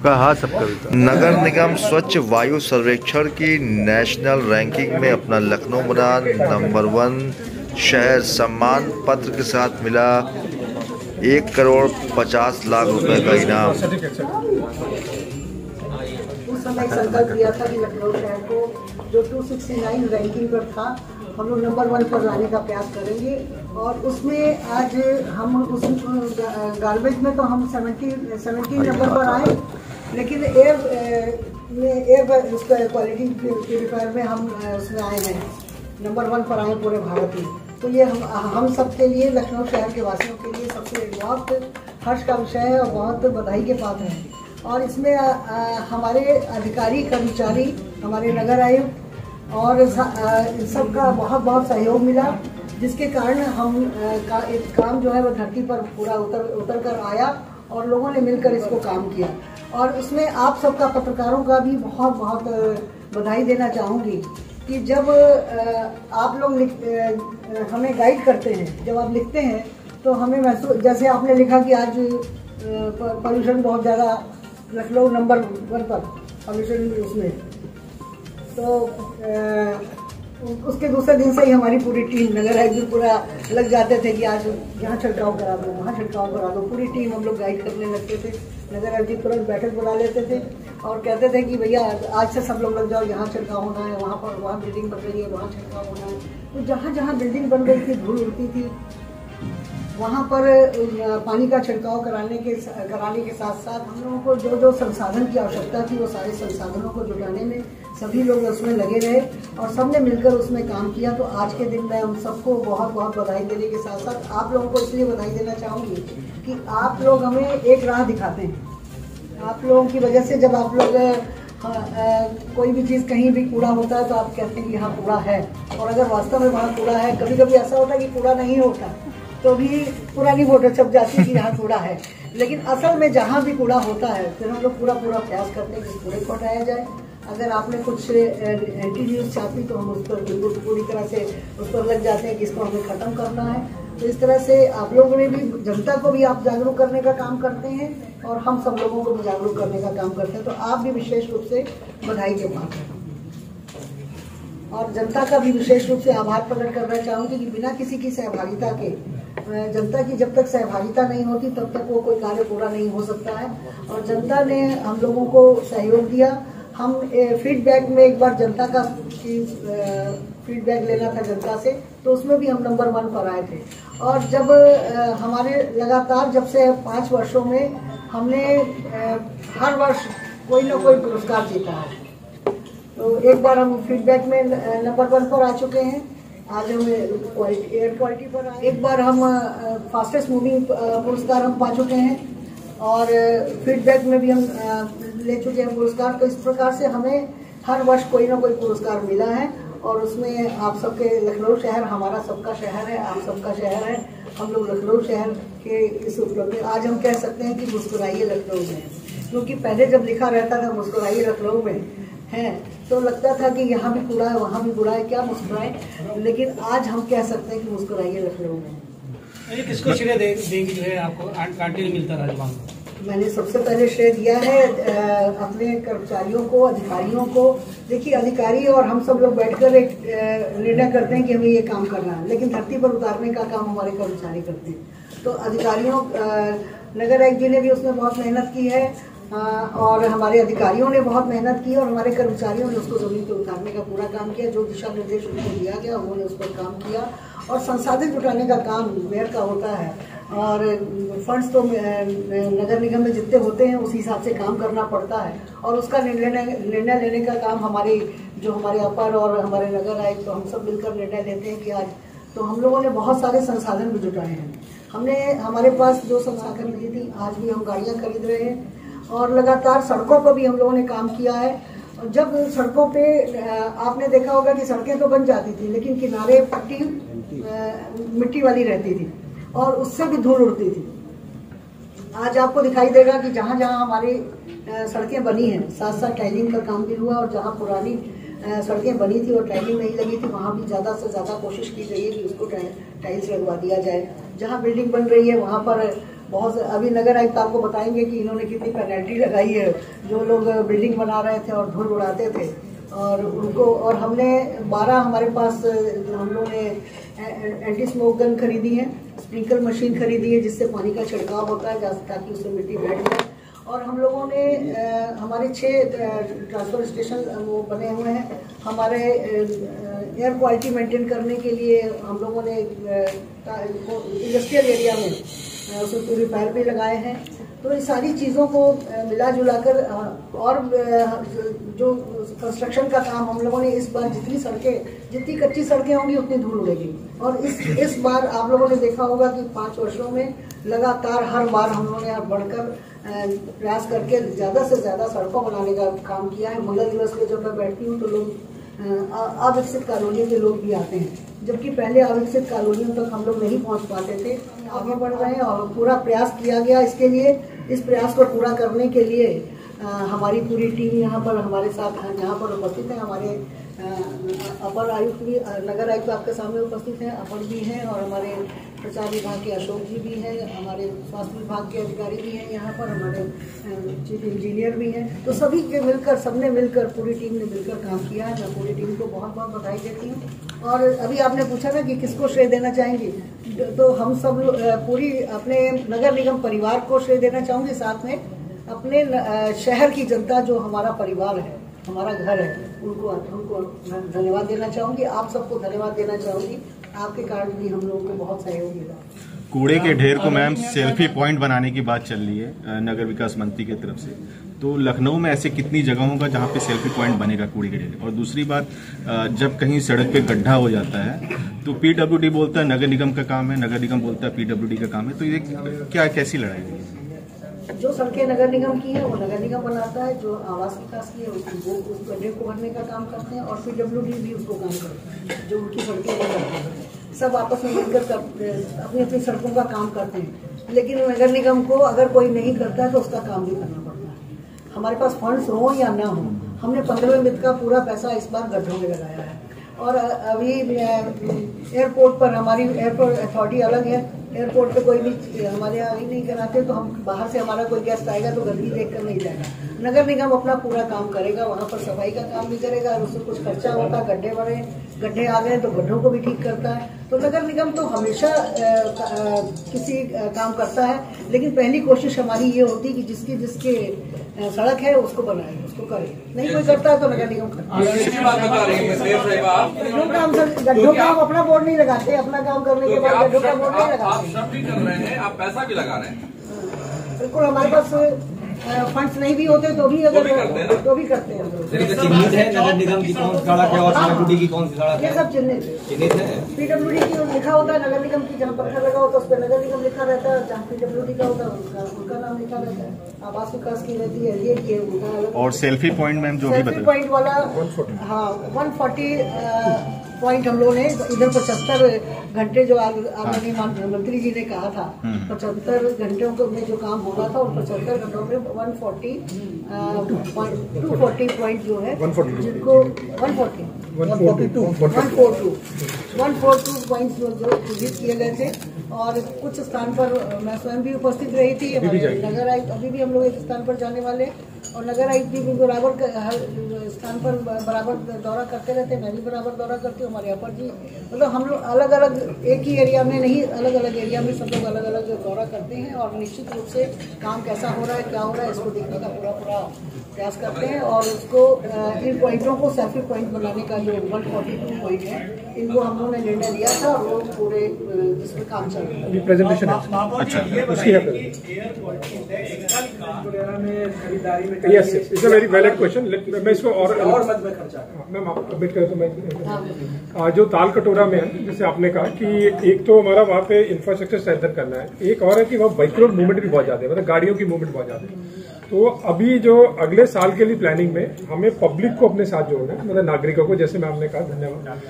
कहा सब कविता। नगर निगम स्वच्छ वायु सर्वेक्षण की नेशनल रैंकिंग में अपना लखनऊ बना नंबर 1 शहर। सम्मान पत्र के साथ मिला 1,50,00,000 रुपए का इनाम। उस समय संकल्प लिया था कि लखनऊ शहर को जो 269 रैंकिंग पर था हम लोग नंबर 1 पर लाने का प्रयास करेंगे। और उसमें आज हम उस गार्बेज में तो हम 17 नंबर पर आए, लेकिन एयर उसका क्वालिटी प्यूरिफायर में हम उसमें आए हैं, नंबर 1 पर आए पूरे भारत में। तो ये हम सब के लिए, लखनऊ शहर के वासियों के लिए सबसे बहुत हर्ष का विषय है और बहुत बधाई के पात्र हैं। और इसमें हमारे अधिकारी कर्मचारी, हमारे नगर आयुक्त और इन सब का बहुत बहुत सहयोग मिला, जिसके कारण हम काम जो है वो धरती पर पूरा उतर कर आया और लोगों ने मिलकर इसको काम किया। और इसमें आप सबका, पत्रकारों का भी बहुत बहुत बधाई देना चाहूँगी कि जब आप लोग हमें गाइड करते हैं, जब आप लिखते हैं तो हमें महसूस, जैसे आपने लिखा कि आज पॉल्यूशन बहुत ज़्यादा लखनऊ नंबर 1 पर पॉल्यूशन उसमें, तो उसके दूसरे दिन से ही हमारी पूरी टीम, नगर आयुक्त पूरा लग जाते थे कि आज यहाँ छिड़काव करा दो, वहाँ छिड़काव करा दो। पूरी टीम हम लोग गाइड करने लगते थे। नगर आयुक्त तुरंत बैठक बुला लेते थे और कहते थे कि भैया आज से सब लोग लग जाओ, यहाँ छिड़काव होना है, वहाँ बिल्डिंग बन रही है, वहाँ छिड़काव होना है। तो जहाँ जहाँ बिल्डिंग बन रही थी, धूल उड़ती थी, वहाँ पर पानी का छिड़काव कराने के साथ साथ हम लोगों को जो जो संसाधन की आवश्यकता थी वो सारे संसाधनों को जुटाने में सभी लोग उसमें लगे रहे और सबने मिलकर उसमें काम किया। तो आज के दिन मैं उन सबको बहुत बहुत बधाई देने के साथ साथ आप लोगों को इसलिए बधाई देना चाहूँगी कि आप लोग हमें एक राह दिखाते हैं। आप लोगों की वजह से जब आप लोग कोई भी चीज़, कहीं भी कूड़ा होता है तो आप कहते हैं कि यहाँ कूड़ा है, और अगर वास्तव में वहाँ कूड़ा है, कभी कभी ऐसा होता है कि कूड़ा नहीं होता तो भी पुरानी फोटो छप जाती है कि यहाँ कूड़ा है, लेकिन असल में जहाँ भी कूड़ा होता है फिर हम लोग पूरा प्रयास करते हैं कि कूड़े को हटाया जाए। अगर आपने कुछ एंटी न्यूज़ छापी तो हम उस पर बिल्कुल पूरी तरह से उस पर लग जाते हैं कि इसको हमें ख़त्म करना है। तो इस तरह से आप लोगों ने भी, जनता को भी आप जागरूक करने का काम करते हैं और हम सब लोगों को भी जागरूक करने का काम करते हैं। तो आप भी विशेष रूप से बधाई के पात्र हैं और जनता का भी विशेष रूप से आभार प्रकट करना चाहूँगी कि बिना किसी की सहभागिता के, जनता की जब तक सहभागिता नहीं होती तब तक वो कोई कार्य पूरा नहीं हो सकता है। और जनता ने हम लोगों को सहयोग दिया। हम फीडबैक में एक बार जनता का फीडबैक लेना था जनता से, तो उसमें भी हम नंबर 1 पर आए थे। और जब हमारे लगातार, जब से 5 वर्षों में हमने हर वर्ष कोई ना कोई पुरस्कार जीता है, तो एक बार हम फीडबैक में नंबर 1 पर आ चुके हैं। आज हम एयर क्वालिटी पर आए, एक बार हम फास्टेस्ट मूविंग पुरस्कार हम पा चुके हैं और फीडबैक में भी हम ले चुके हैं पुरस्कार। तो इस प्रकार से हमें हर वर्ष कोई ना कोई पुरस्कार मिला है और उसमें आप सबके, लखनऊ शहर हमारा सबका शहर है, आप सबका शहर है। हम लोग लखनऊ शहर के इस उपलब्धि, आज हम कह सकते हैं कि मुस्कुराइए लखनऊ में, क्योंकि पहले जब लिखा रहता था मुस्कुराइए लखनऊ में है तो लगता था कि यहाँ भी कूड़ा है, वहाँ भी कूड़ा है, क्या मुस्कुराए। लेकिन आज हम कह सकते हैं कि मुस्कुराइए लखनऊ में। ये किसको श्रेय देंगे जो है आपको कैंटीन मिलता राजभवन को? मैंने सबसे पहले श्रेय दिया है अपने कर्मचारियों को, अधिकारियों को। देखिए, अधिकारी और हम सब लोग बैठकर एक निर्णय करते हैं कि हमें ये काम करना है, लेकिन धरती पर उतारने का काम हमारे कर्मचारी करते हैं। तो अधिकारियों, नगर आयुक्त जी ने भी उसमें बहुत मेहनत की है और हमारे अधिकारियों ने बहुत मेहनत की और हमारे कर्मचारियों ने उसको ज़मीन पर उतारने का पूरा काम किया। जो दिशा निर्देश उनको दिया गया उन्होंने उस पर काम किया। और संसाधन जुटाने का काम मेयर का होता है और फंड्स तो नगर निगम में जितने होते हैं उस हिसाब से काम करना पड़ता है और उसका निर्णय लेने का काम हमारे अपर और हमारे नगर आयुक्त, तो हम सब मिलकर निर्णय लेते हैं कि आज तो हम लोगों ने बहुत सारे संसाधन भी जुटाए हैं। हमने, हमारे पास जो संसाधन नहीं थी, आज भी हम गाड़ियाँ खरीद रहे हैं और लगातार सड़कों पर भी हम लोगों ने काम किया है। जब सड़कों पे आपने देखा होगा कि सड़कें तो बन जाती थी लेकिन किनारे पट्टी मिट्टी वाली रहती थी और उससे भी धूल उड़ती थी। आज आपको दिखाई देगा कि जहाँ जहाँ हमारी सड़कें बनी हैं, साथ साथ टाइलिंग का काम भी हुआ और जहाँ पुरानी सड़कें बनी थी और टाइलिंग नहीं लगी थी वहाँ भी ज़्यादा से ज़्यादा कोशिश की गई है कि उसको टाइल्स लगवा दिया जाए। जहाँ बिल्डिंग बन रही है वहाँ पर बहुत अभी नगर आयुक्त आपको बताएंगे कि इन्होंने कितनी पेनल्टी लगाई है जो लोग बिल्डिंग बना रहे थे और धूल उड़ाते थे, और उनको, और हमने 12 हमारे पास हम लोगों ने एंटी स्मोक गन खरीदी है, स्प्रिंकलर मशीन खरीदी है जिससे पानी का छिड़काव होता है ताकि उससे मिट्टी बैठ जाए, और हम लोगों ने हमारे 6 ट्रांसफर स्टेशन वो बने हुए हैं। हमारे एयर क्वालिटी मेंटेन करने के लिए हम लोगों ने इंडस्ट्रियल एरिया में उसमें प्यूरीफायर भी लगाए हैं। तो इन सारी चीज़ों को मिला जुला कर, और जो कंस्ट्रक्शन का काम हम लोगों ने इस बार जितनी कच्ची सड़कें होंगी उतनी धूल उड़ेगी, और इस बार आप लोगों ने देखा होगा कि 5 वर्षों में लगातार हर बार हम लोगों ने बढ़कर प्रयास करके ज़्यादा से ज़्यादा सड़कों बनाने का काम किया है। मंगल दिवस पे जब मैं बैठती हूँ तो लोग अविकसित कॉलोनियों के लोग भी आते हैं, जबकि पहले अविकसित कॉलोनियों तक हम लोग नहीं पहुँच पाते थे। आगे बढ़ रहे हैं और पूरा प्रयास किया गया इसके लिए। इस प्रयास को पूरा करने के लिए हमारी पूरी टीम यहाँ पर हमारे साथ यहाँ पर उपस्थित है। हमारे अपर आयुक्त भी, नगर आयुक्त आपके सामने उपस्थित हैं, अपर भी हैं, और हमारे प्रचार विभाग के अशोक जी भी हैं, हमारे स्वास्थ्य विभाग के अधिकारी भी हैं यहाँ पर, हमारे चीफ इंजीनियर भी हैं। तो सभी के मिलकर, सबने मिलकर, पूरी टीम ने मिलकर काम किया है। मैं पूरी टीम को बहुत बहुत बधाई देती हूँ। और अभी आपने पूछा ना कि किसको श्रेय देना चाहेंगे, तो हम सब पूरी अपने नगर निगम परिवार को श्रेय देना चाहूँगी, साथ में अपने शहर की जनता जो हमारा परिवार है, हमारा घर है, उनको धन्यवाद देना चाहूँगी। आप सबको धन्यवाद देना चाहूँगी, आपके कारण भी हम लोगों को बहुत सहयोग मिला। कूड़े के ढेर को मैम सेल्फी पॉइंट बनाने की बात चल रही है नगर विकास मंत्री की तरफ से, तो लखनऊ में ऐसे कितनी जगह होगा जहाँ पे सेल्फी पॉइंट बनेगा कूड़े के ढेर? और दूसरी बात, जब कहीं सड़क पे गड्ढा हो जाता है तो पीडब्ल्यूडी बोलता है नगर निगम का काम है, नगर निगम बोलता है पीडब्ल्यूडी का काम है, तो ये क्या, कैसी लड़ाई है? जो सड़कें नगर निगम की है वो नगर निगम बनाता है, जो आवास विकास की है वो उस गड्ढे को भरने का काम करते हैं, और पीडब्ल्यूडी भी उसको काम करता है, जो उनकी सड़कें वो करते हैं। सब आपस में मिलकर अपनी अपनी सड़कों का काम करते हैं, लेकिन नगर निगम को अगर कोई नहीं करता है तो उसका काम भी करना पड़ता है। हमारे पास फंड्स हो या ना हो, हमने 15वें वित्त का पूरा पैसा इस बार गड्ढों में लगाया है। और अभी एयरपोर्ट पर हमारी एयरपोर्ट अथॉरिटी अलग है, एयरपोर्ट पे कोई भी हमारे यहाँ ही नहीं कराते, तो हम बाहर से हमारा कोई गेस्ट आएगा तो गंदगी देखकर नहीं जाएगा। नगर निगम अपना पूरा काम करेगा, वहाँ पर सफाई का काम भी करेगा, और उससे कुछ खर्चा होता है, गड्ढे आ गए तो गड्ढों को भी ठीक करता है। तो नगर निगम तो हमेशा किसी काम करता है, लेकिन पहली कोशिश हमारी ये होती है कि जिसके सड़क है उसको बनाए, उसको करे। नहीं कोई करता है तो नगर निगम करता है। गड्ढों का हम अपना बोर्ड नहीं लगाते, अपना काम करने के बाद गड्ढों का बोर्ड नहीं लगाते। सब भी कर रहे हैं, आप पैसा भी लगा रहे हैं। बिल्कुल, हमारे पास फंड्स नहीं भी होते तो भी अगर तो भी करते हैं। चिन्हित है नगर निगम की कौन सी सड़क है और पीडब्ल्यूडी की कौन सी सड़क है? ये सब चिन्हित है। पीडब्ल्यूडी की लिखा होता है, नगर निगम की जहाँ पत्थर लगा होता है उस पर नगर निगम लिखा रहता है, जहाँ पीडब्ल्यूडी का होता है उनका नाम लिखा रहता है। आवास विकास की रहती है, ये की है उनका अलग। और सेल्फी पॉइंट मैम जो भी सेल्फी पॉइंट वाला 140 पॉइंट हम लोगों ने इधर 75 घंटे जो आदरणीय मंत्री जी ने कहा था, 75 घंटों में जो काम होगा था, और 75 घंटों में 240 पॉइंट जो है, जिनको 142 पॉइंट जो विजिट किए गए थे। और कुछ स्थान पर मैं स्वयं भी उपस्थित रही थी, नगर आयुक्त अभी भी हम लोग एक स्थान पर जाने वाले, और नगर आयुक्त भी बराबर हर स्थान पर बराबर दौरा करते रहते, मैं भी बराबर दौरा करती हूँ, हमारे अपर जी, मतलब हम लोग अलग अलग एक ही एरिया में नहीं, अलग अलग एरिया में सब लोग अलग अलग दौरा करते हैं, और निश्चित रूप से काम कैसा हो रहा है, क्या हो रहा है, इसको देखने का पूरा प्रयास करते हैं। और उसको इन पॉइंटों को सेल्फी पॉइंट बनाने का जो 142 पॉइंट है, इनको हम लोगों ने निर्णय लिया था, और वो पूरे इसमें काम चल रहा है। Presentation yes, it's a very valid question. मैं इसको और मत में खर्चा मैम आप सबमिट करें तो मैं जो ताल कटोरा में है, जैसे आपने कहा कि एक तो हमारा वहाँ पे इंफ्रास्ट्रक्चर स्ट्रेंथन करना है, एक और है कि वहाँ व्हीकल मूवमेंट भी बहुत ज्यादा है, मतलब गाड़ियों की मूवमेंट बहुत ज्यादा है। तो अभी जो अगले साल के लिए प्लानिंग में हमें पब्लिक को अपने साथ जोड़ना है, मतलब नागरिकों को, जैसे मैम ने कहा, धन्यवाद,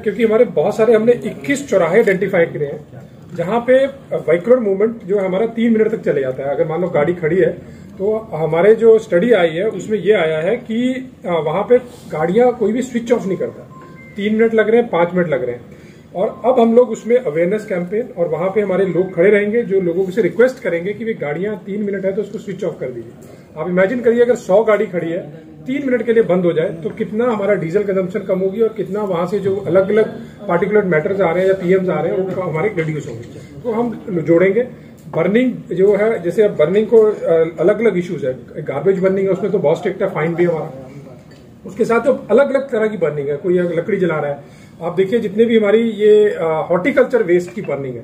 क्योंकि हमारे बहुत सारे हमने 21 चौराहे आइडेंटिफाई किए हैं जहाँ पे व्हीकल मूवमेंट जो है हमारा 3 मिनट तक चले जाता है। अगर मान लो गाड़ी खड़ी है तो हमारे जो स्टडी आई है उसमें ये आया है कि वहां पे गाड़ियां कोई भी स्विच ऑफ नहीं करता, 3 मिनट लग रहे हैं, 5 मिनट लग रहे हैं। और अब हम लोग उसमें अवेयरनेस कैंपेन, और वहां पे हमारे लोग खड़े रहेंगे जो लोगों से रिक्वेस्ट करेंगे कि वे गाड़ियां 3 मिनट है तो उसको स्विच ऑफ कर दीजिए। आप इमेजिन करिए अगर 100 गाड़ी खड़ी है 3 मिनट के लिए बंद हो जाए तो कितना हमारा डीजल कंजम्पशन कम होगी और कितना वहां से जो अलग अलग पार्टिकुलर मैटर्स आ रहे हैं या पीएम्स आ रहे हैं वो हमारे रिड्यूस होंगे। तो हम जोड़ेंगे बर्निंग जो है, जैसे अब बर्निंग को अलग अलग इश्यूज है, गार्बेज बर्निंग है उसमें तो बहुत स्ट्रिक्ट है, फाइन भी हमारा। उसके साथ तो अलग अलग तरह की बर्निंग है, कोई लकड़ी जला रहा है, आप देखिए जितने भी हमारी ये हॉर्टिकल्चर वेस्ट की बर्निंग है,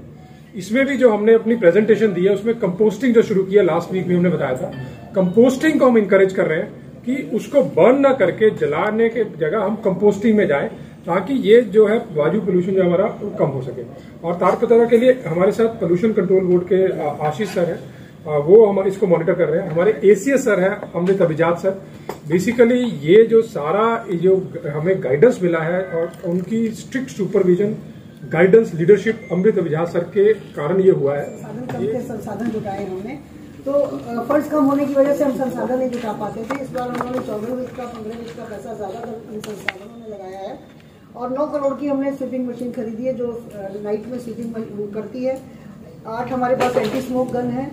इसमें भी जो हमने अपनी प्रेजेंटेशन दी है उसमें कंपोस्टिंग जो शुरू किया लास्ट वीक में हमने बताया था, कंपोस्टिंग को हम इंकरेज कर रहे हैं कि उसको बर्न ना करके जलाने के जगह हम कंपोस्टिंग में जाएं ताकि ये जो है वायु पोल्यूशन जो हमारा कम हो सके। और तारकतरा के लिए हमारे साथ पोल्यूशन कंट्रोल बोर्ड के आशीष सर हैं, वो हम इसको मॉनिटर कर रहे हैं। हमारे एसीएस सर हैं अमृत अभिजात सर। बेसिकली ये जो सारा जो हमें गाइडेंस मिला है और उनकी स्ट्रिक्ट सुपरविजन गाइडेंस लीडरशिप अमृत अभिजात सर के कारण ये हुआ है। संसाधन जुटाए हमने, तो फंड्स कम होने की वजह से हम संसाधन नहीं जुटा पाते थे। इस बार उन्होंने 14 वित्त का 15 वित्त का पैसा ज्यादा इन संसाधनों में लगाया है और 9 करोड़ की हमने स्वीपिंग मशीन खरीदी है जो नाइट में स्वीपिंग करती है। 8 हमारे पास एंटी स्मोक गन है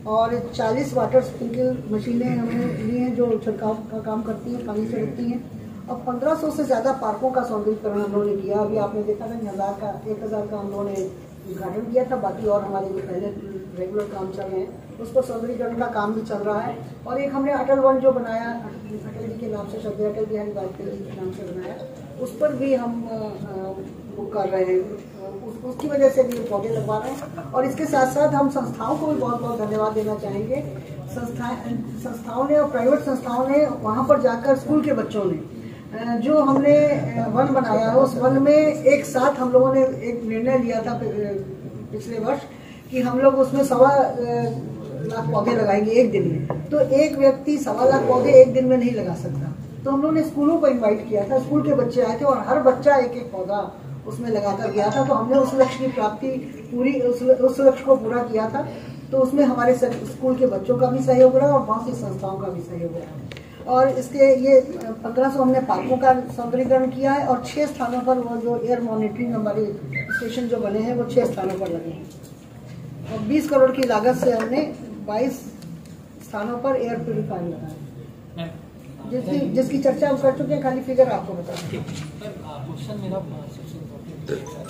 और 40 वाटर स्प्रिंकल मशीनें हमने ली हैं जो छिड़काव का काम करती हैं, पानी छिड़कती हैं। और 1500 से ज्यादा पार्कों का सौंदर्यीकरण हम लोगों ने किया। अभी आपने देखा था 1000 का हम लोगों ने उद्घाटन किया था, बाकी और हमारे जो पहले रेगुलर काम चल रहे हैं उस पर सौंदर्यीकरण का काम भी चल रहा है। और एक हमने अटल वन जो बनाया अटल जी के नाम से, श्रद्धेय अटल बिहारी वाजपेयी जी के नाम से बनाया, उस पर भी हम कर रहे हैं, उसकी वजह से भी पौधे लगवा रहे हैं। और इसके साथ साथ हम संस्थाओं को भी बहुत बहुत धन्यवाद देना चाहेंगे। संस्थाओं ने और प्राइवेट संस्थाओं ने वहाँ पर जाकर स्कूल के बच्चों ने जो हमने वन बनाया है उस वन में एक साथ हम लोगों ने एक निर्णय लिया था पिछले वर्ष कि हम लोग उसमें 1.25 लाख पौधे लगाएंगे एक दिन में। तो एक व्यक्ति 1.25 लाख पौधे एक दिन में नहीं लगा सकता, तो हम लोगों ने स्कूलों को इनवाइट किया था, स्कूल के बच्चे आए थे और हर बच्चा एक एक पौधा उसमें लगाकर गया था। तो हमने उस लक्ष्य की प्राप्ति पूरी उस लक्ष्य को पूरा किया था। तो उसमें हमारे स्कूल के बच्चों का भी सहयोग रहा और बहुत सी संस्थाओं का भी सहयोग रहा। और इसके ये 1500 हमने पार्कों का सौंदर्यीकरण किया है और 6 स्थानों पर वो जो एयर मॉनिटरिंग हमारे स्टेशन जो बने हैं वो 6 स्थानों पर लगे हैं। और 20 करोड़ की लागत से हमने 22 स्थानों पर एयर प्यूरिफायर लगाया, जिसकी चर्चा हम कर चुके हैं। खाली फिगर आपको बता दें। क्वेश्चन मेरा सबसे इम्पोर्टेंट है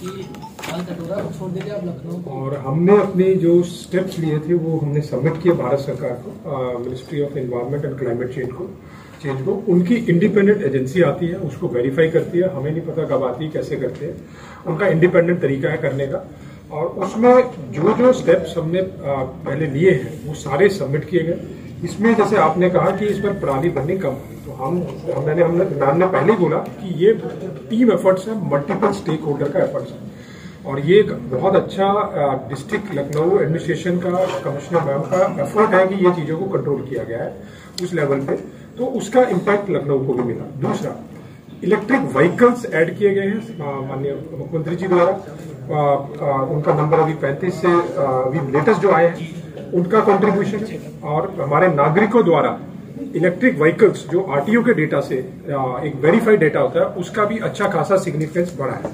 कि तालकटोरा को छोड़ देंगे आप लखनऊ। और हमने अपने जो स्टेप्स लिए थे वो हमने सबमिट किए भारत सरकार को, ministry of environment and climate change को। उनकी इंडिपेंडेंट एजेंसी आती है, उसको वेरीफाई करती है, हमें नहीं पता कब आती है कैसे करते हैं, उनका इंडिपेंडेंट तरीका है करने का। और उसमें जो जो स्टेप्स हमने पहले लिए हैं वो सारे सबमिट किए गए। इसमें जैसे आपने कहा कि इस पर पराली बर्निंग कम, तो मैंने पहले ही बोला कि ये टीम एफर्ट्स है, मल्टीपल स्टेक होल्डर का एफर्ट्स है। और ये एक बहुत अच्छा डिस्ट्रिक्ट लखनऊ एडमिनिस्ट्रेशन का, कमिश्नर मैम का एफर्ट है कि ये चीजों को कंट्रोल किया गया है उस लेवल पे, तो उसका इम्पैक्ट लखनऊ को भी मिला। दूसरा, इलेक्ट्रिक व्हीकल्स ऐड किए गए हैं माननीय मुख्यमंत्री जी द्वारा, उनका नंबर अभी 35 से अभी लेटेस्ट जो आए हैं उनका कंट्रीब्यूशन है। और हमारे नागरिकों द्वारा इलेक्ट्रिक व्हीकल्स जो आरटीओ के डेटा से एक वेरीफाइड डेटा होता है उसका भी अच्छा खासा सिग्निफिकेंस बढ़ा है,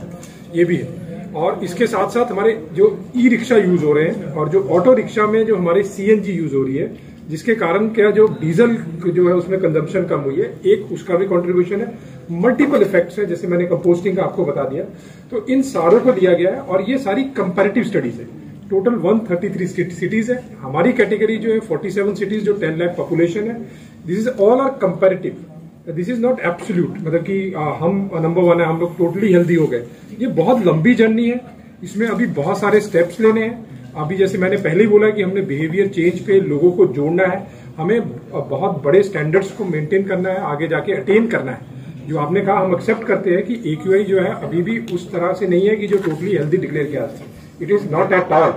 ये भी है। और इसके साथ साथ हमारे जो ई रिक्शा यूज हो रहे हैं और जो ऑटो रिक्शा में जो हमारे सीएनजी यूज हो रही है, जिसके कारण क्या जो डीजल जो है उसमें कंजम्पशन कम हुई है, एक उसका भी कंट्रीब्यूशन है। मल्टीपल इफेक्ट्स है, जैसे मैंने कंपोस्टिंग का आपको बता दिया। तो इन सारों को दिया गया है और ये सारी कंपैरेटिव स्टडीज है। टोटल 133 सिटीज है, हमारी कैटेगरी जो है 47 सिटीज जो 10 लाख पॉपुलेशन है। This is all are comparative, this is not absolute, मतलब कि हम नंबर 1 है, हम लोग टोटली हेल्दी हो गए। ये बहुत लंबी जर्नी है, इसमें अभी बहुत सारे स्टेप्स लेने हैं। अभी जैसे मैंने पहले ही बोला कि हमने बिहेवियर चेंज पे लोगों को जोड़ना है, हमें बहुत बड़े स्टैंडर्ड्स को मेंटेन करना है, आगे जाके अटेन करना है। जो आपने कहा, हम एक्सेप्ट करते हैं कि AQI जो है अभी भी उस तरह से नहीं है कि जो टोटली हेल्दी डिक्लेयर किया जाता है। It is not at all.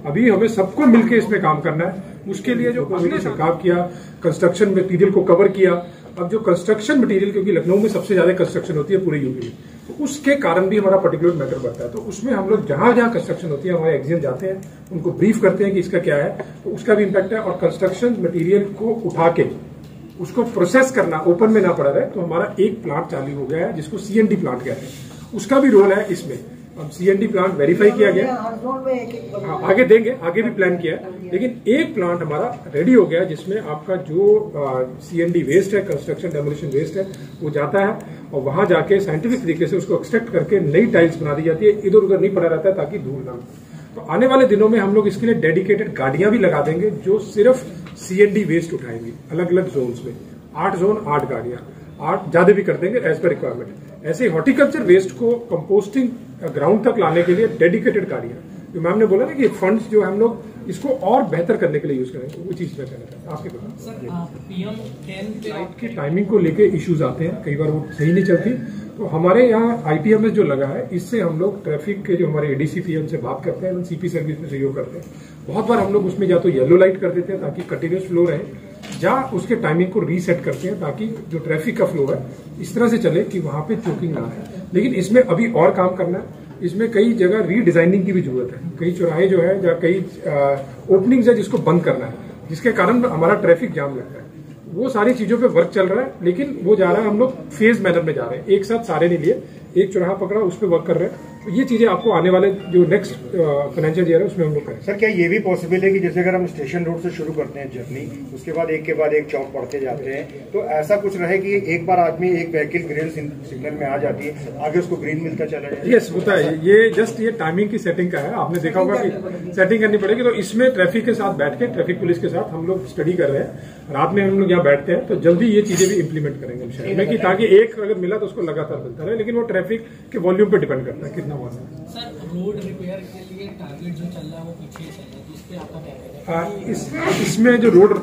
अभी हमें सबको मिलकर इसमें काम करना है। उसके लिए जो हमने छिड़काव किया, कंस्ट्रक्शन मटेरियल को कवर किया। अब जो कंस्ट्रक्शन मटेरियल, क्योंकि लखनऊ में सबसे ज्यादा कंस्ट्रक्शन होती है पूरे यूपी में, तो उसके कारण भी हमारा पर्टिकुलर मैटर बढ़ता है। तो उसमें हम लोग जहां जहां कंस्ट्रक्शन होती है हमारे एक्सियन जाते हैं, उनको ब्रीफ करते हैं कि इसका क्या है, तो उसका भी इम्पैक्ट है। और कंस्ट्रक्शन मटेरियल को उठा के उसको प्रोसेस करना, ओपन में ना पड़ा रहे, तो हमारा एक प्लांट चालू हो गया है जिसको CND प्लांट कहते हैं, उसका भी रोल है इसमें। अब सीएनडी प्लांट वेरीफाई किया गया, हर जोन में एक आगे देंगे, आगे भी प्लान किया है, लेकिन एक प्लांट हमारा रेडी हो गया जिसमें आपका जो सीएनडी वेस्ट है, कंस्ट्रक्शन डेमोलिशन वेस्ट है, वो जाता है और वहां जाके साइंटिफिक तरीके से उसको एक्सट्रैक्ट करके नई टाइल्स बना दी जाती है, इधर उधर नहीं पड़ा रहता है ताकि धूल ना हो। तो आने वाले दिनों में हम लोग इसके लिए डेडिकेटेड गाड़ियां भी लगा देंगे जो सिर्फ सीएनडी वेस्ट उठाएंगी, अलग अलग जोन्स में, 8 जोन 8 गाड़ियां, 8 ज्यादा भी कर देंगे एज पर रिक्वायरमेंट। ऐसे हॉर्टिकल्चर वेस्ट को कंपोस्टिंग ग्राउंड तक लाने के लिए डेडिकेटेड गाड़ियां, जो मैम ने बोला ना कि फंड्स जो हम लोग इसको और बेहतर करने के लिए यूज करेंगे, वो चीज मैं कहना चाहता हूँ। आपके सर पीएम 10 पे की टाइमिंग को लेके इश्यूज आते हैं, कई बार वो सही नहीं चलती, तो हमारे यहाँ आईपीएमएस जो लगा है, इससे हम लोग ट्रैफिक के जो हमारे एडीसीपी है उनसे बात करते हैं, सीपी सर्विस में सहयोग करते हैं। बहुत बार हम लोग उसमें या तो येलो लाइट कर देते हैं ताकि कंटिन्यूस फ्लो रहे, या उसके टाइमिंग को रीसेट करते हैं ताकि जो ट्रैफिक का फ्लो है इस तरह से चले कि वहां पे चोकिंग ना आए। लेकिन इसमें अभी और काम करना है, इसमें कई जगह रीडिजाइनिंग की भी जरूरत है, कई चौराहे जो है या कई ओपनिंग्स है जिसको बंद करना है, जिसके कारण हमारा ट्रैफिक जाम लगता है। वो सारी चीजों पे वर्क चल रहा है, लेकिन वो जा रहा है, हम लोग फेज मैनर में जा रहे हैं, एक साथ सारे नहीं लिए, एक चौराहा पकड़ा उस पर वर्क कर रहे हैं। तो ये चीजें आपको आने वाले जो नेक्स्ट फाइनेंशियल ईयर है उसमें हम लोग करें। सर क्या ये भी पॉसिबल है कि जैसे अगर हम स्टेशन रोड से शुरू करते हैं जर्नी, उसके बाद एक के बाद एक चौक पढ़ते जाते हैं, तो ऐसा कुछ रहे कि एक बार आदमी एक व्हीकल ग्रीन सिग्नल में आ जाती है, आगे उसको ग्रीन मिलता चला जाए? यस, होता है ये, जस्ट ये टाइमिंग की सेटिंग का है। आपने देखा होगा कि सेटिंग करनी पड़ेगी, तो इसमें ट्रैफिक के साथ बैठ के, ट्रैफिक पुलिस के साथ हम लोग स्टडी कर रहे हैं, रात में हम लोग यहाँ बैठते हैं, तो जल्दी ये चीजें भी इंप्लीमेंट करेंगे हम शहर में, कि ताकि एक अगर मिला तो उसको लगातार मिलता रहे, लेकिन वो ट्रैफिक के वॉल्यूम पे डिपेंड करता है कितना हुआ है। सर रोड रिपेयर के लिए टारगेट जो चल रहा है वो पीछे चल रहा है, तो इस पे आपका क्या कहना है? इसमें जो रोड